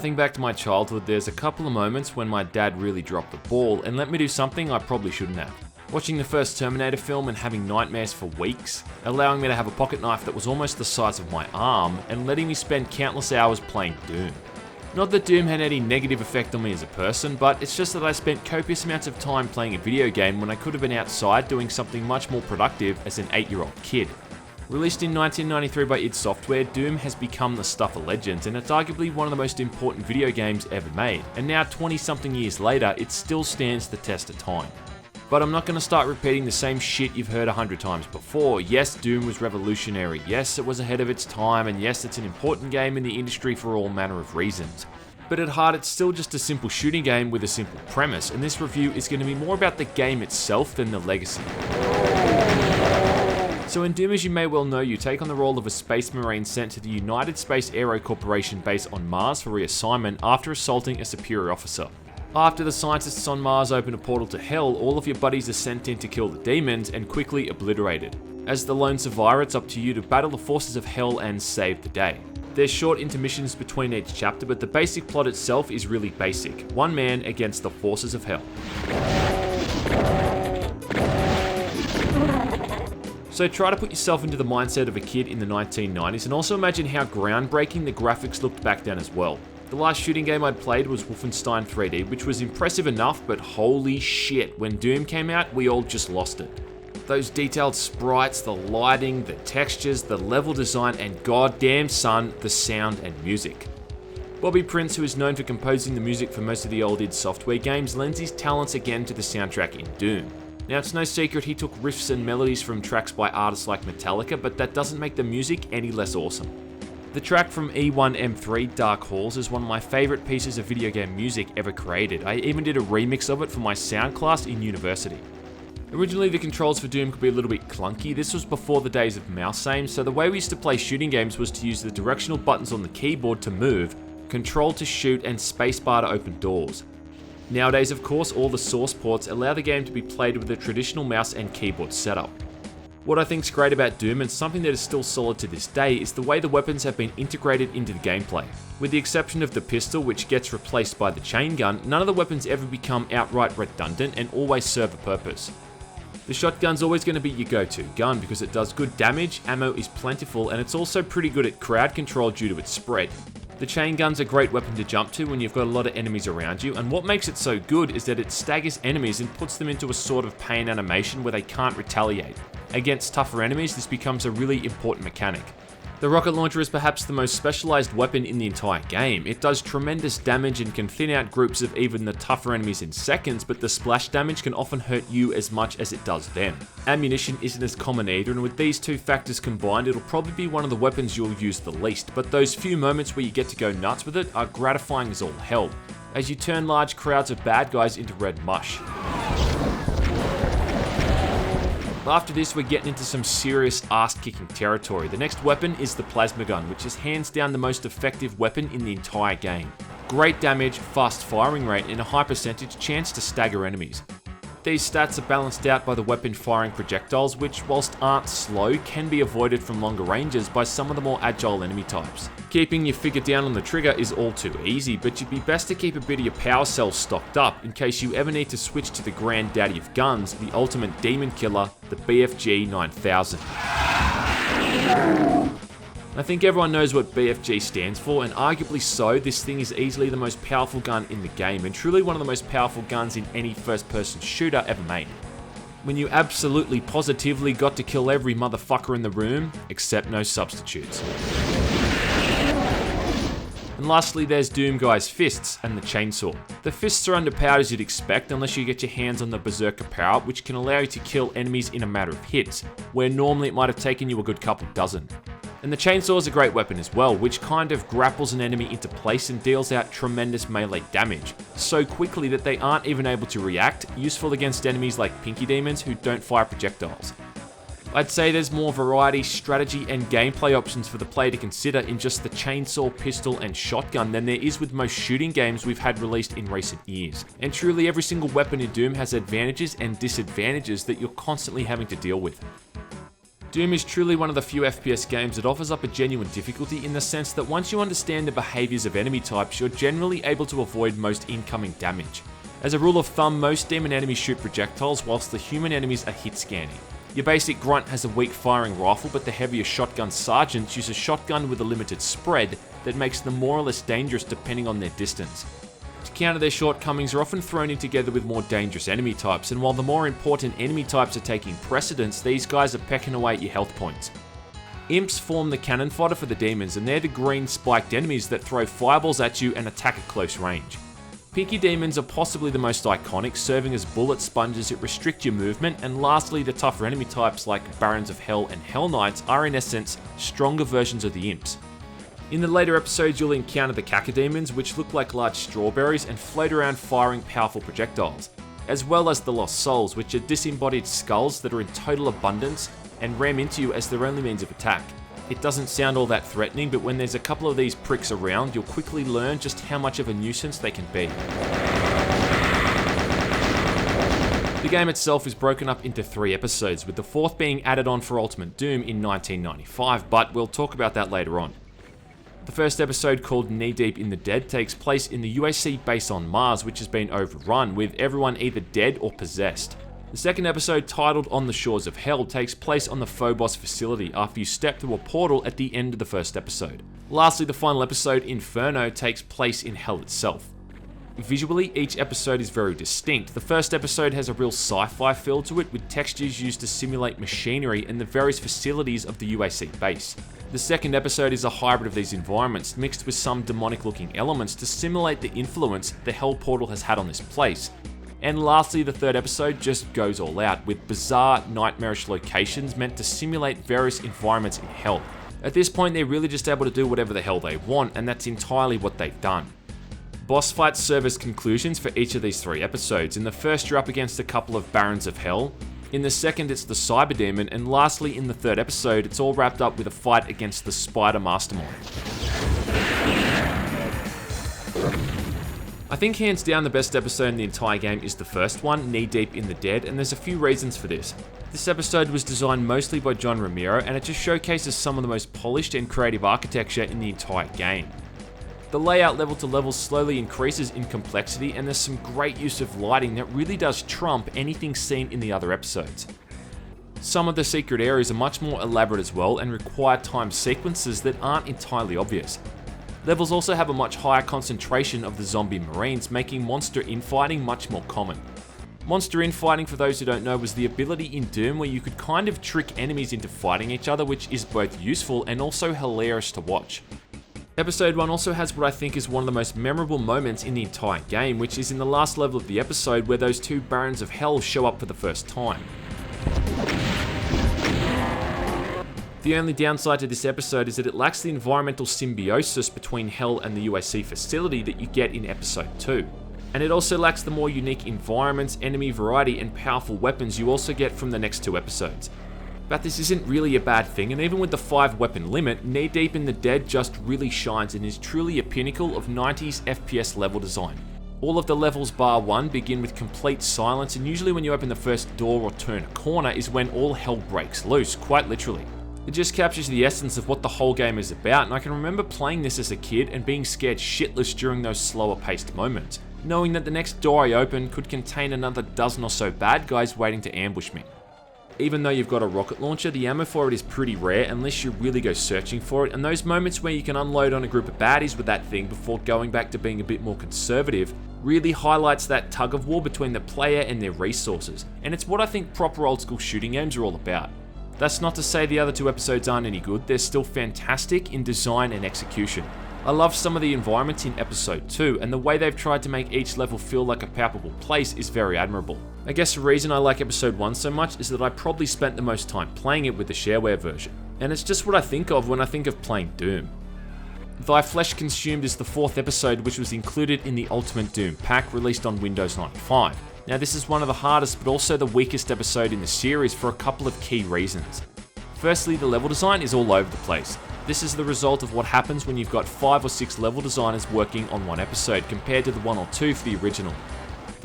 think back to my childhood, there's a couple of moments when my dad really dropped the ball and let me do something I probably shouldn't have. Watching the first Terminator film and having nightmares for weeks, allowing me to have a pocket knife that was almost the size of my arm, and letting me spend countless hours playing Doom. Not that Doom had any negative effect on me as a person, but it's just that I spent copious amounts of time playing a video game when I could have been outside doing something much more productive as an 8-year-old kid. Released in 1993 by id Software, Doom has become the stuff of legends, and it's arguably one of the most important video games ever made, and now 20-something years later, it still stands the test of time. But I'm not going to start repeating the same shit you've heard 100 times before. Yes, Doom was revolutionary, yes, it was ahead of its time, and yes, it's an important game in the industry for all manner of reasons. But at heart, it's still just a simple shooting game with a simple premise, and this review is going to be more about the game itself than the legacy. So in Doom, as you may well know, you take on the role of a space marine sent to the United Space Aero Corporation base on Mars for reassignment after assaulting a superior officer. After the scientists on Mars open a portal to Hell, all of your buddies are sent in to kill the demons and quickly obliterated. As the lone survivor, it's up to you to battle the forces of Hell and save the day. There's short intermissions between each chapter, but the basic plot itself is really basic. One man against the forces of Hell. So try to put yourself into the mindset of a kid in the 1990s and also imagine how groundbreaking the graphics looked back then as well. The last shooting game I'd played was Wolfenstein 3D, which was impressive enough, but holy shit, when Doom came out, we all just lost it. Those detailed sprites, the lighting, the textures, the level design, and goddamn son, the sound and music. Bobby Prince, who is known for composing the music for most of the old id Software games, lends his talents again to the soundtrack in Doom. Now, it's no secret he took riffs and melodies from tracks by artists like Metallica, but that doesn't make the music any less awesome. The track from E1M3, Dark Halls, is one of my favourite pieces of video game music ever created. I even did a remix of it for my sound class in university. Originally, the controls for Doom could be a little bit clunky. This was before the days of mouse aim, so the way we used to play shooting games was to use the directional buttons on the keyboard to move, control to shoot, and spacebar to open doors. Nowadays, of course, all the source ports allow the game to be played with a traditional mouse and keyboard setup. What I think's great about Doom, and something that is still solid to this day, is the way the weapons have been integrated into the gameplay. With the exception of the pistol, which gets replaced by the chain gun, none of the weapons ever become outright redundant and always serve a purpose. The shotgun's always going to be your go-to gun because it does good damage, ammo is plentiful, and it's also pretty good at crowd control due to its spread. The chain gun's a great weapon to jump to when you've got a lot of enemies around you, and what makes it so good is that it staggers enemies and puts them into a sort of pain animation where they can't retaliate. Against tougher enemies, this becomes a really important mechanic. The rocket launcher is perhaps the most specialized weapon in the entire game. It does tremendous damage and can thin out groups of even the tougher enemies in seconds, but the splash damage can often hurt you as much as it does them. Ammunition isn't as common either, and with these two factors combined, it'll probably be one of the weapons you'll use the least, but those few moments where you get to go nuts with it are gratifying as all hell, as you turn large crowds of bad guys into red mush. After this, we're getting into some serious ass-kicking territory. The next weapon is the plasma gun, which is hands down the most effective weapon in the entire game. Great damage, fast firing rate, and a high percentage chance to stagger enemies. These stats are balanced out by the weapon firing projectiles, which, whilst aren't slow, can be avoided from longer ranges by some of the more agile enemy types. Keeping your figure down on the trigger is all too easy, but you'd be best to keep a bit of your power cells stocked up in case you ever need to switch to the granddaddy of guns, the ultimate demon killer, the BFG 9000. I think everyone knows what BFG stands for, and arguably so, this thing is easily the most powerful gun in the game, and truly one of the most powerful guns in any first-person shooter ever made. When you absolutely positively got to kill every motherfucker in the room, except no substitutes. And lastly, there's Doomguy's fists and the chainsaw. The fists are underpowered as you'd expect unless you get your hands on the berserker power, which can allow you to kill enemies in a matter of hits, where normally it might have taken you a good couple dozen. And the chainsaw is a great weapon as well, which kind of grapples an enemy into place and deals out tremendous melee damage, so quickly that they aren't even able to react, useful against enemies like Pinky Demons who don't fire projectiles. I'd say there's more variety, strategy, and gameplay options for the player to consider in just the chainsaw, pistol, and shotgun than there is with most shooting games we've had released in recent years. And truly every single weapon in Doom has advantages and disadvantages that you're constantly having to deal with. Doom is truly one of the few FPS games that offers up a genuine difficulty in the sense that once you understand the behaviours of enemy types, you're generally able to avoid most incoming damage. As a rule of thumb, most demon enemies shoot projectiles whilst the human enemies are hit scanning. Your basic grunt has a weak firing rifle, but the heavier shotgun sergeants use a shotgun with a limited spread that makes them more or less dangerous depending on their distance. To counter their shortcomings, are often thrown in together with more dangerous enemy types, and while the more important enemy types are taking precedence, these guys are pecking away at your health points. Imps form the cannon fodder for the demons, and they're the green spiked enemies that throw fireballs at you and attack at close range. Pinky demons are possibly the most iconic, serving as bullet sponges that restrict your movement, and lastly the tougher enemy types like Barons of Hell and Hell Knights are in essence stronger versions of the imps. In the later episodes you'll encounter the cacodemons, which look like large strawberries and float around firing powerful projectiles, as well as the Lost Souls, which are disembodied skulls that are in total abundance and ram into you as their only means of attack. It doesn't sound all that threatening, but when there's a couple of these pricks around, you'll quickly learn just how much of a nuisance they can be. The game itself is broken up into 3 episodes, with the 4th being added on for Ultimate Doom in 1995, but we'll talk about that later on. The first episode, called Knee Deep in the Dead, takes place in the UAC base on Mars, which has been overrun, with everyone either dead or possessed. The second episode, titled On the Shores of Hell, takes place on the Phobos facility after you step through a portal at the end of the first episode. Lastly, the final episode, Inferno, takes place in Hell itself. Visually, each episode is very distinct. The first episode has a real sci-fi feel to it, with textures used to simulate machinery and the various facilities of the UAC base. The second episode is a hybrid of these environments, mixed with some demonic-looking elements to simulate the influence the Hell portal has had on this place. And lastly, the third episode just goes all out, with bizarre, nightmarish locations meant to simulate various environments in Hell. At this point, they're really just able to do whatever the hell they want, and that's entirely what they've done. Boss fights serve as conclusions for each of these 3 episodes. In the first, you're up against a couple of Barons of Hell. In the second, it's the Cyber Demon, and lastly, in the third episode, it's all wrapped up with a fight against the Spider Mastermind. I think hands down the best episode in the entire game is the first one, Knee Deep in the Dead, and there's a few reasons for this. This episode was designed mostly by John Romero, and it just showcases some of the most polished and creative architecture in the entire game. The layout level to level slowly increases in complexity, and there's some great use of lighting that really does trump anything seen in the other episodes. Some of the secret areas are much more elaborate as well and require timed sequences that aren't entirely obvious. Levels also have a much higher concentration of the zombie marines, making monster infighting much more common. Monster infighting, for those who don't know, was the ability in Doom where you could kind of trick enemies into fighting each other, which is both useful and also hilarious to watch. Episode 1 also has what I think is one of the most memorable moments in the entire game, which is in the last level of the episode where those 2 Barons of Hell show up for the first time. The only downside to this episode is that it lacks the environmental symbiosis between Hell and the UAC facility that you get in episode 2. And it also lacks the more unique environments, enemy variety, and powerful weapons you also get from the next 2 episodes. But this isn't really a bad thing, and even with the 5 weapon limit, Knee Deep in the Dead just really shines and is truly a pinnacle of 90s FPS level design. All of the levels bar 1 begin with complete silence, and usually when you open the first door or turn a corner is when all hell breaks loose, quite literally. It just captures the essence of what the whole game is about, and I can remember playing this as a kid and being scared shitless during those slower paced moments, knowing that the next door I open could contain another dozen or so bad guys waiting to ambush me. Even though you've got a rocket launcher, the ammo for it is pretty rare unless you really go searching for it, and those moments where you can unload on a group of baddies with that thing before going back to being a bit more conservative really highlights that tug of war between the player and their resources, and it's what I think proper old school shooting games are all about. That's not to say the other 2 episodes aren't any good, they're still fantastic in design and execution. I love some of the environments in episode 2, and the way they've tried to make each level feel like a palpable place is very admirable. I guess the reason I like episode 1 so much is that I probably spent the most time playing it with the shareware version, and it's just what I think of when I think of playing Doom. Thy Flesh Consumed is the 4th episode, which was included in the Ultimate Doom pack released on Windows 95. Now this is one of the hardest but also the weakest episode in the series for a couple of key reasons. Firstly, the level design is all over the place. This is the result of what happens when you've got 5 or 6 level designers working on one episode compared to the 1 or 2 for the original.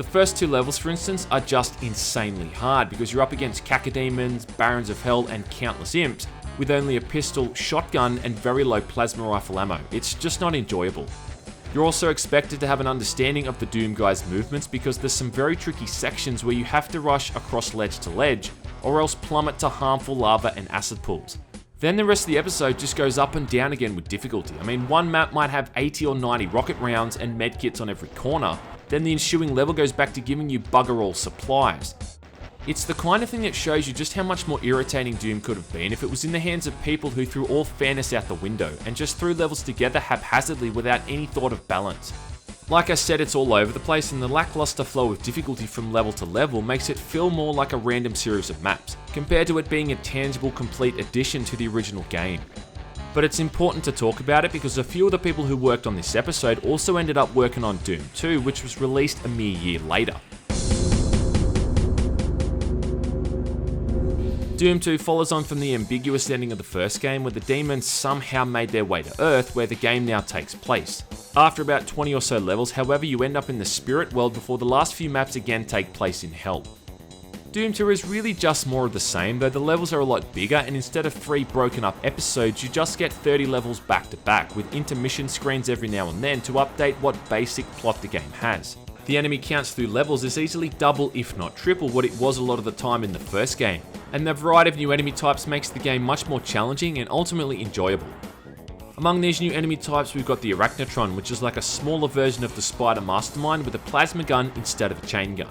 The first 2 levels, for instance, are just insanely hard because you're up against cacodemons, barons of hell, and countless imps with only a pistol, shotgun, and very low plasma rifle ammo. It's just not enjoyable. You're also expected to have an understanding of the Doomguy's movements because there's some very tricky sections where you have to rush across ledge to ledge or else plummet to harmful lava and acid pools. Then the rest of the episode just goes up and down again with difficulty. I mean, one map might have 80 or 90 rocket rounds and medkits on every corner, then the ensuing level goes back to giving you bugger all supplies. It's the kind of thing that shows you just how much more irritating Doom could have been if it was in the hands of people who threw all fairness out the window and just threw levels together haphazardly without any thought of balance. Like I said, it's all over the place, and the lackluster flow of difficulty from level to level makes it feel more like a random series of maps, compared to it being a tangible, complete addition to the original game. But it's important to talk about it because a few of the people who worked on this episode also ended up working on Doom 2, which was released a mere year later. Doom 2 follows on from the ambiguous ending of the first game where the demons somehow made their way to Earth, where the game now takes place. After about 20 or so levels, however, you end up in the spirit world before the last few maps again take place in Hell. Doom 2 is really just more of the same, though the levels are a lot bigger, and instead of 3 broken up episodes, you just get 30 levels back to back, with intermission screens every now and then to update what basic plot the game has. The enemy counts through levels is easily double if not triple what it was a lot of the time in the first game, and the variety of new enemy types makes the game much more challenging and ultimately enjoyable. Among these new enemy types we've got the Arachnotron, which is like a smaller version of the Spider Mastermind with a plasma gun instead of a chain gun.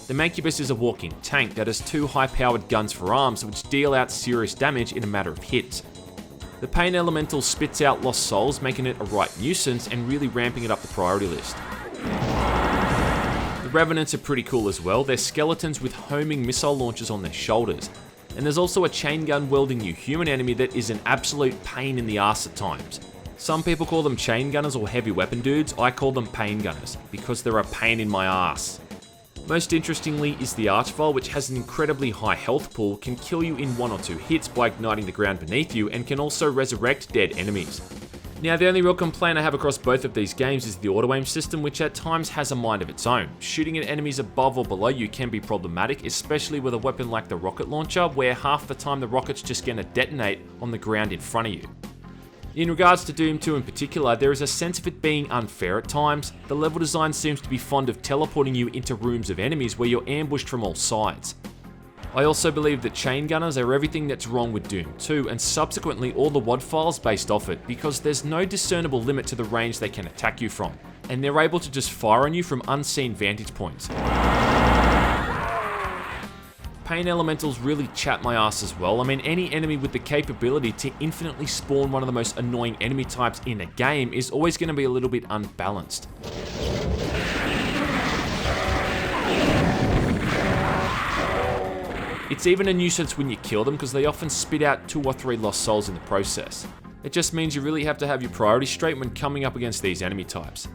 The Mancubus is a walking tank that has 2 high-powered guns for arms which deal out serious damage in a matter of hits. The Pain Elemental spits out lost souls, making it a right nuisance and really ramping it up the priority list. The Revenants are pretty cool as well. They're skeletons with homing missile launchers on their shoulders. And there's also a chain gun wielding new human enemy that is an absolute pain in the ass at times. Some people call them chain gunners or heavy weapon dudes. I call them pain gunners because they're a pain in my ass. Most interestingly is the Archvile, which has an incredibly high health pool, can kill you in 1 or 2 hits by igniting the ground beneath you, and can also resurrect dead enemies. Now, the only real complaint I have across both of these games is the auto-aim system, which at times has a mind of its own. Shooting at enemies above or below you can be problematic, especially with a weapon like the rocket launcher, where half the time the rocket's just going to detonate on the ground in front of you. In regards to Doom 2 in particular, there is a sense of it being unfair at times. The level design seems to be fond of teleporting you into rooms of enemies where you're ambushed from all sides. I also believe that chain gunners are everything that's wrong with Doom 2, and subsequently all the WAD files based off it, because there's no discernible limit to the range they can attack you from, and they're able to just fire on you from unseen vantage points. Pain Elementals really chat my ass as well. I mean, any enemy with the capability to infinitely spawn one of the most annoying enemy types in a game is always going to be a little bit unbalanced. It's even a nuisance when you kill them because they often spit out 2 or 3 lost souls in the process. It just means you really have to have your priorities straight when coming up against these enemy types.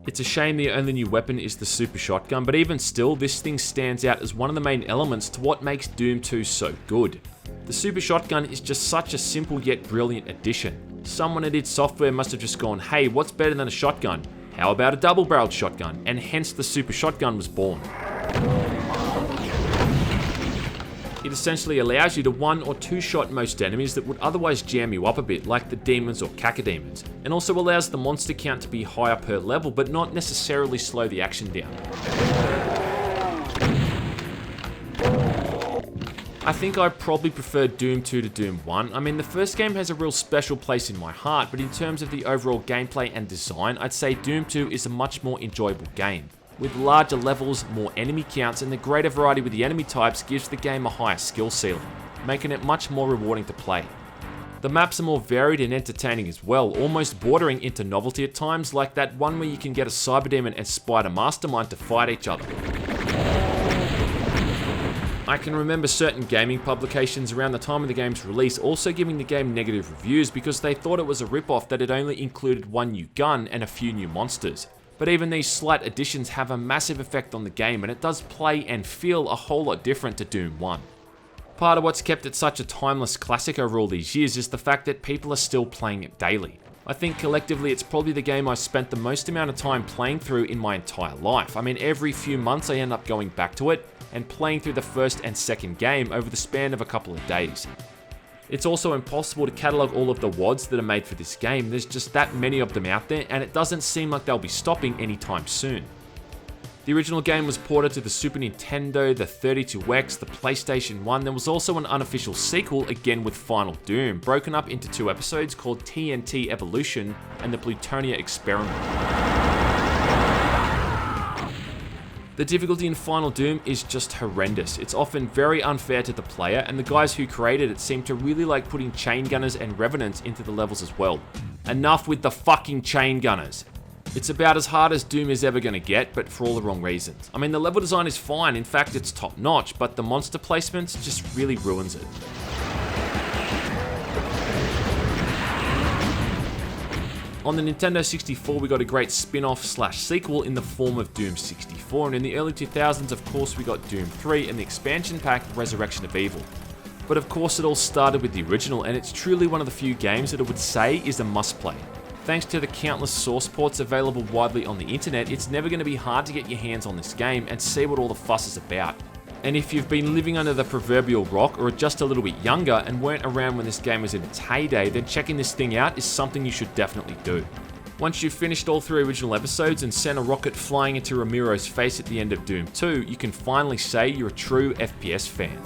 It's a shame the only new weapon is the super shotgun, but even still, this thing stands out as one of the main elements to what makes Doom 2 so good. The super shotgun is just such a simple yet brilliant addition. Someone at id Software must have just gone, hey, what's better than a shotgun? How about a double-barreled shotgun? And hence the super shotgun was born. It essentially allows you to 1 or 2 shot most enemies that would otherwise jam you up a bit, like the demons or cacodemons, and also allows the monster count to be higher per level but not necessarily slow the action down. I think I probably prefer Doom 2 to Doom 1. I mean, the first game has a real special place in my heart, but in terms of the overall gameplay and design, I'd say Doom 2 is a much more enjoyable game. With larger levels, more enemy counts, and the greater variety with the enemy types gives the game a higher skill ceiling, making it much more rewarding to play. The maps are more varied and entertaining as well, almost bordering into novelty at times, like that one where you can get a Cyberdemon and Spider Mastermind to fight each other. I can remember certain gaming publications around the time of the game's release also giving the game negative reviews because they thought it was a rip-off that it only included 1 new gun and a few new monsters. But even these slight additions have a massive effect on the game, and it does play and feel a whole lot different to Doom 1. Part of what's kept it such a timeless classic over all these years is the fact that people are still playing it daily. I think collectively it's probably the game I spent the most amount of time playing through in my entire life. I mean, every few months I end up going back to it and playing through the first and second game over the span of a couple of days. It's also impossible to catalogue all of the WODs that are made for this game. There's just that many of them out there, and it doesn't seem like they'll be stopping anytime soon. The original game was ported to the Super Nintendo, the 32X, the PlayStation 1. There was also an unofficial sequel, again with Final Doom, broken up into 2 episodes called TNT Evolution and the Plutonia Experiment. The difficulty in Final Doom is just horrendous. It's often very unfair to the player, and the guys who created it seem to really like putting chain gunners and revenants into the levels as well. Enough with the fucking chain gunners. It's about as hard as Doom is ever going to get, but for all the wrong reasons. I mean, the level design is fine, in fact it's top notch, but the monster placements just really ruins it. On the Nintendo 64 we got a great spin-off / sequel in the form of Doom 64, and in the early 2000s of course we got Doom 3 and the expansion pack Resurrection of Evil. But of course it all started with the original, and it's truly one of the few games that I would say is a must-play. Thanks to the countless source ports available widely on the internet, it's never going to be hard to get your hands on this game and see what all the fuss is about. And if you've been living under the proverbial rock or just a little bit younger and weren't around when this game was in its heyday, then checking this thing out is something you should definitely do. Once you've finished all 3 original episodes and sent a rocket flying into Ramiro's face at the end of Doom 2, you can finally say you're a true FPS fan.